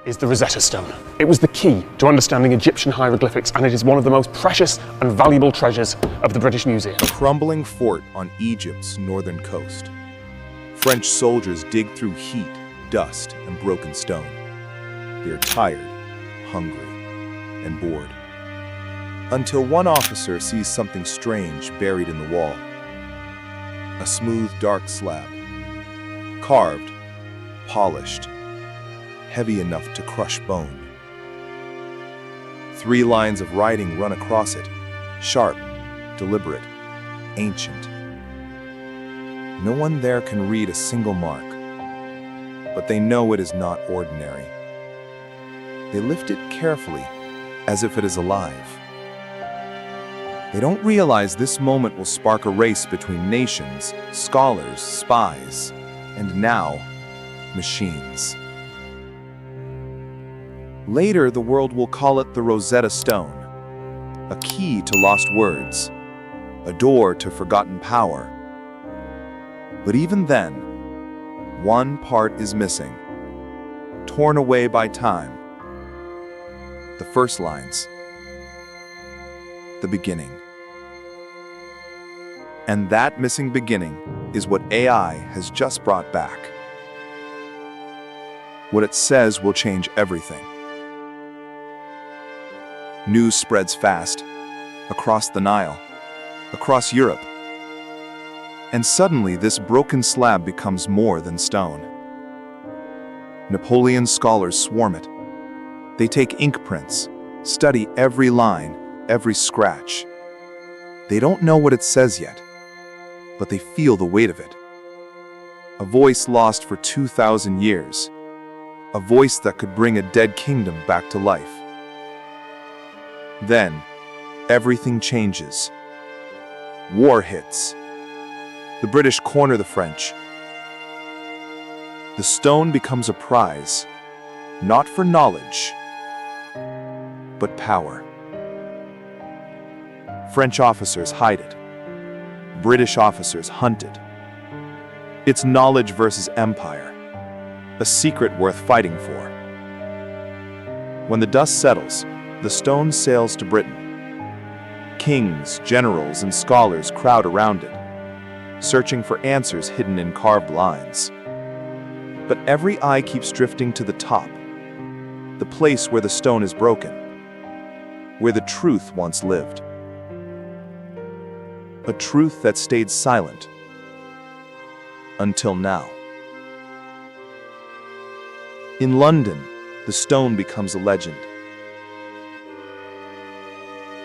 is the Rosetta Stone. It was the key to understanding Egyptian hieroglyphics, and it is one of the most precious and valuable treasures of the British Museum. A crumbling fort on Egypt's northern coast. French soldiers dig through heat, dust, and broken stone. They are tired, hungry, and bored. Until one officer sees something strange buried in the wall. A smooth, dark slab. Carved, polished, heavy enough to crush bone. 3 lines of writing run across it, sharp, deliberate, ancient. No one there can read a single mark, but they know it is not ordinary. They lift it carefully, as if it is alive. They don't realize this moment will spark a race between nations, scholars, spies, and now, machines. Later, the world will call it the Rosetta Stone, a key to lost words, a door to forgotten power. But even then, one part is missing, torn away by time. The first lines, the beginning. And that missing beginning is what AI has just brought back. What it says will change everything. News spreads fast, across the Nile, across Europe. And suddenly this broken slab becomes more than stone. Napoleon's scholars swarm it. They take ink prints, study every line, every scratch. They don't know what it says yet, but they feel the weight of it. A voice lost for 2,000 years. A voice that could bring a dead kingdom back to life. Then, everything changes. War hits. The British corner the French. The stone becomes a prize, not for knowledge, but power. French officers hide it. British officers hunt it. It's knowledge versus empire, a secret worth fighting for. When the dust settles, the stone sails to Britain. Kings, generals, and scholars crowd around it, searching for answers hidden in carved lines. But every eye keeps drifting to the top, the place where the stone is broken, where the truth once lived. A truth that stayed silent until now. In London, the stone becomes a legend.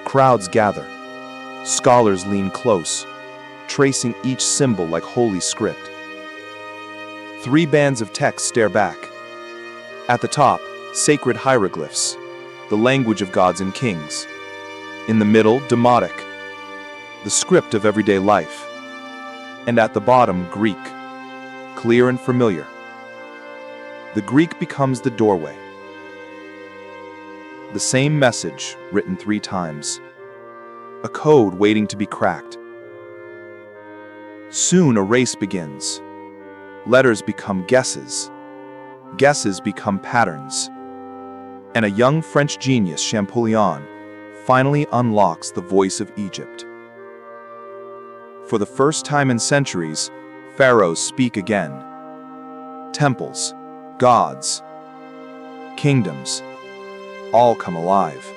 Crowds gather. Scholars lean close, tracing each symbol like holy script. 3 bands of text stare back. At the top, sacred hieroglyphs, the language of gods and kings. In the middle, Demotic, the script of everyday life. And at the bottom, Greek, clear and familiar. The Greek becomes the doorway. The same message, written 3 times. A code waiting to be cracked. Soon a race begins. Letters become guesses. Guesses become patterns. And a young French genius, Champollion, finally unlocks the voice of Egypt. For the first time in centuries, pharaohs speak again. Temples, gods, kingdoms, all come alive.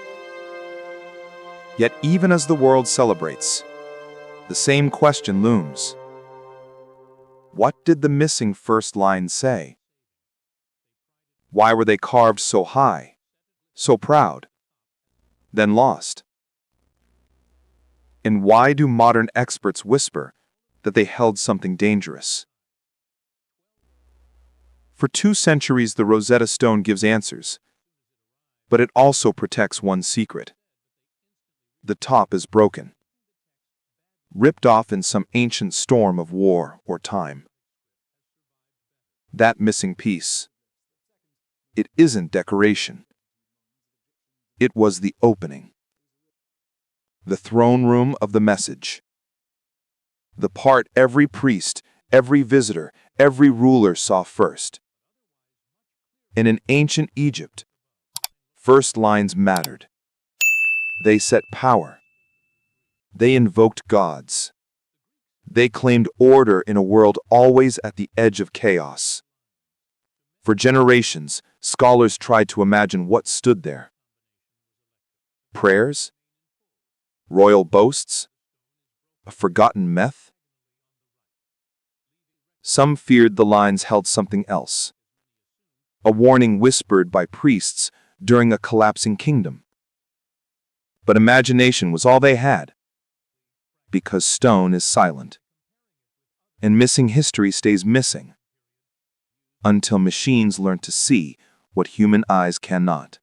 Yet even as the world celebrates, the same question looms. What did the missing first line say? Why were they carved so high, so proud, then lost? And why do modern experts whisper that they held something dangerous? For 2 centuries, the Rosetta Stone gives answers, but it also protects one secret. The top is broken, ripped off in some ancient storm of war or time. That missing piece, it isn't decoration. It was the opening. The throne room of the message. The part every priest, every visitor, every ruler saw first. And in ancient Egypt, first lines mattered. They set power. They invoked gods. They claimed order in a world always at the edge of chaos. For generations, scholars tried to imagine what stood there. Prayers? Royal boasts? A forgotten myth? Some feared the lines held something else. A warning whispered by priests during a collapsing kingdom. But imagination was all they had, because stone is silent. And missing history stays missing, until machines learn to see what human eyes cannot.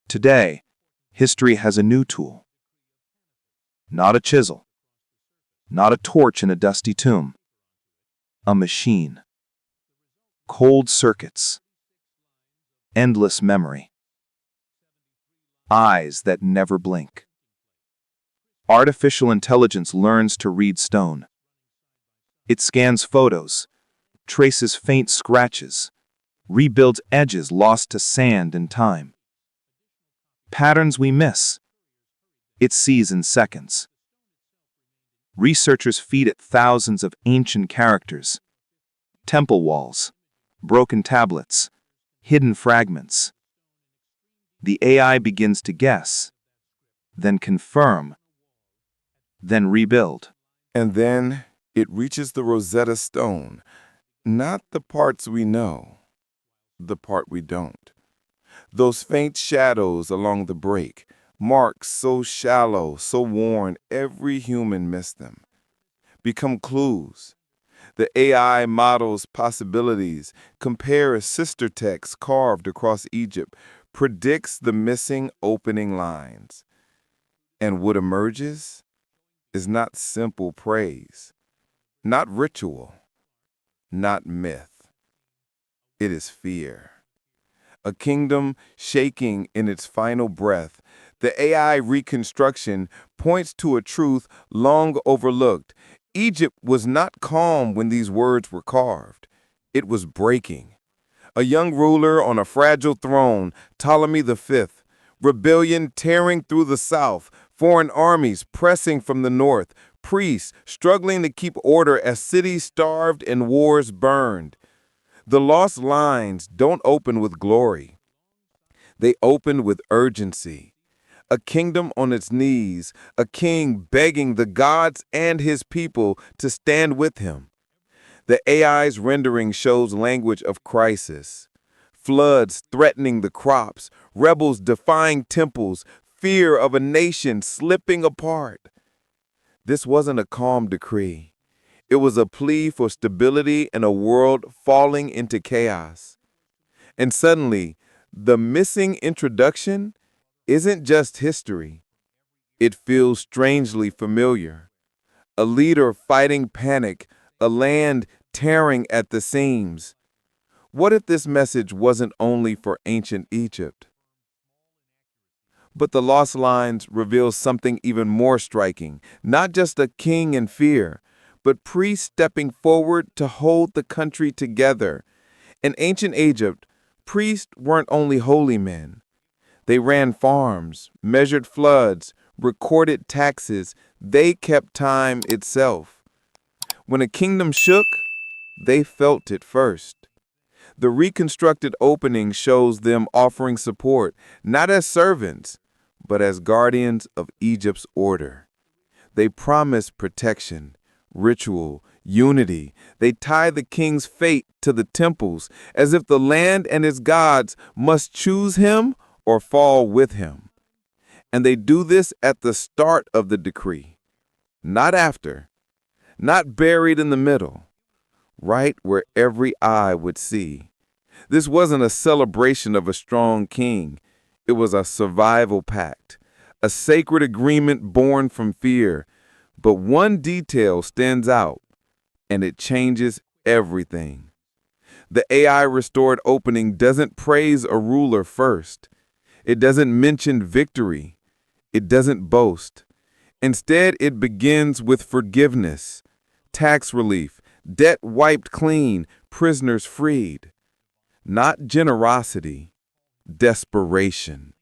Today, history has a new tool. Not a chisel, not a torch in a dusty tomb. A machine. Cold circuits. Endless memory. Eyes that never blink. Artificial intelligence learns to read stone. It scans photos, traces faint scratches, rebuilds edges lost to sand and time. Patterns we miss. It sees in seconds. Researchers feed it thousands of ancient characters, temple walls, broken tablets, hidden fragments. The AI begins to guess, then confirm, then rebuild. And then it reaches the Rosetta Stone, not the parts we know, the part we don't. Those faint shadows along the break, marks so shallow, so worn, every human missed them, become clues. The AI models possibilities, compares sister texts carved across Egypt, predicts the missing opening lines. And what emerges is not simple praise, not ritual, not myth. It is fear. A kingdom shaking in its final breath. The AI reconstruction points to a truth long overlooked. Egypt was not calm when these words were carved. It was breaking. A young ruler on a fragile throne, Ptolemy V, rebellion tearing through the south, foreign armies pressing from the north, priests struggling to keep order as cities starved and wars burned. The lost lines don't open with glory. They open with urgency. A kingdom on its knees, a king begging the gods and his people to stand with him. The AI's rendering shows language of crisis. Floods threatening the crops, rebels defying temples, fear of a nation slipping apart. This wasn't a calm decree. It was a plea for stability in a world falling into chaos. And suddenly, the missing introduction isn't just history. It feels strangely familiar. A leader fighting panic, a land tearing at the seams. What if this message wasn't only for ancient Egypt? But the lost lines reveal something even more striking, not just a king in fear, but priests stepping forward to hold the country together. In ancient Egypt, priests weren't only holy men. They ran farms, measured floods, recorded taxes. They kept time itself. When a kingdom shook, they felt it first. The reconstructed opening shows them offering support, not as servants, but as guardians of Egypt's order. They promise protection, ritual, unity. They tie the king's fate to the temples, as if the land and its gods must choose him or fall with him. And they do this at the start of the decree, not after, not buried in the middle, right where every eye would see. This wasn't a celebration of a strong king. It was a survival pact, a sacred agreement born from fear. But one detail stands out, and it changes everything. The AI restored opening doesn't praise a ruler first. It doesn't mention victory. It doesn't boast. Instead, it begins with forgiveness, tax relief, debt wiped clean, prisoners freed. Not generosity, desperation.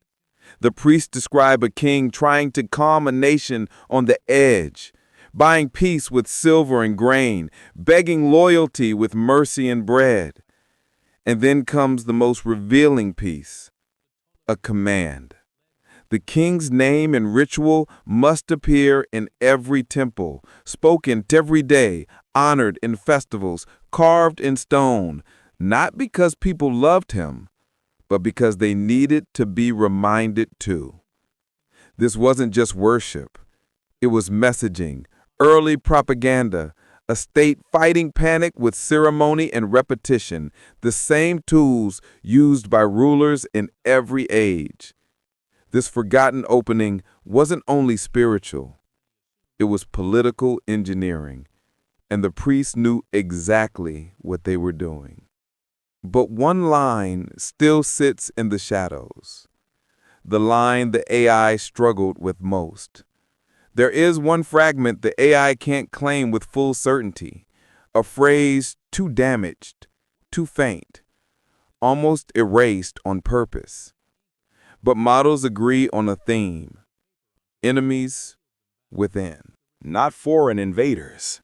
The priests describe a king trying to calm a nation on the edge, buying peace with silver and grain, begging loyalty with mercy and bread. And then comes the most revealing piece, a command. The king's name and ritual must appear in every temple, spoken every day, honored in festivals, carved in stone, not because people loved him, but because they needed to be reminded too. This wasn't just worship. It was messaging, early propaganda, a state fighting panic with ceremony and repetition, the same tools used by rulers in every age. This forgotten opening wasn't only spiritual, it was political engineering, and the priests knew exactly what they were doing. But one line still sits in the shadows, the line the AI struggled with most. There is one fragment the AI can't claim with full certainty, a phrase too damaged, too faint, almost erased on purpose. But models agree on a theme: enemies within. Not foreign invaders,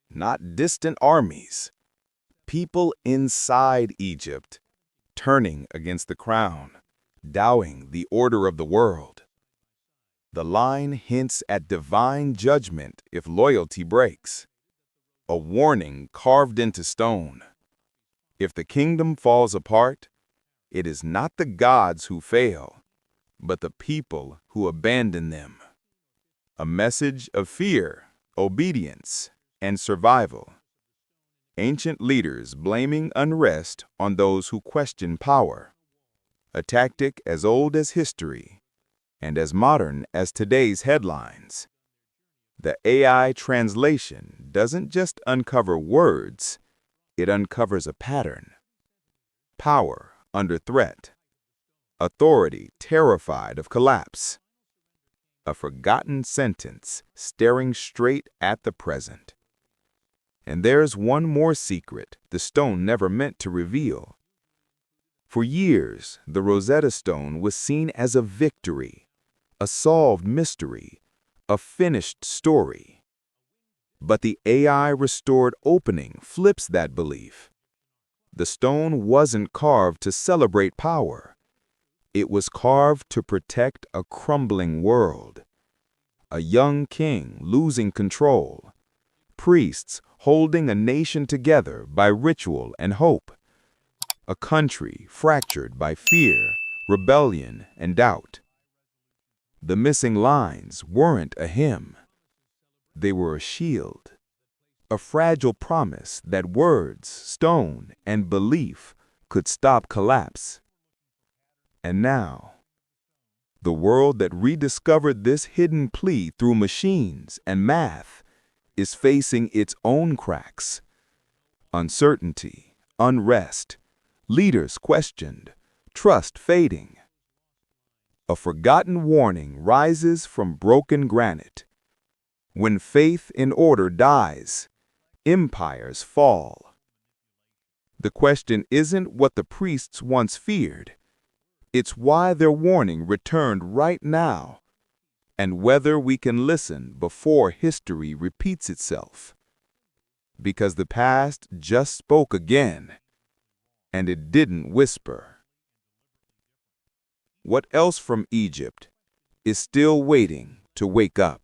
not distant armies, people inside Egypt, turning against the crown, doubting the order of the world. The line hints at divine judgment if loyalty breaks, a warning carved into stone. If the kingdom falls apart, it is not the gods who fail, but the people who abandon them. A message of fear, obedience, and survival. Ancient leaders blaming unrest on those who question power. A tactic as old as history and as modern as today's headlines. The AI translation doesn't just uncover words, it uncovers a pattern. Power under threat. Authority terrified of collapse. A forgotten sentence staring straight at the present. And there's one more secret the stone never meant to reveal. For years, the Rosetta Stone was seen as a victory, a solved mystery, a finished story. But the AI-restored opening flips that belief. The stone wasn't carved to celebrate power. It was carved to protect a crumbling world. A young king losing control. Priests holding a nation together by ritual and hope. A country fractured by fear, rebellion, and doubt. The missing lines weren't a hymn. They were a shield. A fragile promise that words, stone, and belief could stop collapse. And now, the world that rediscovered this hidden plea through machines and math is facing its own cracks. Uncertainty, unrest, leaders questioned, trust fading. A forgotten warning rises from broken granite. When faith in order dies, empires fall. The question isn't what the priests once feared. It's why their warning returned right now, and whether we can listen before history repeats itself. Because the past just spoke again, and it didn't whisper. What else from Egypt is still waiting to wake up?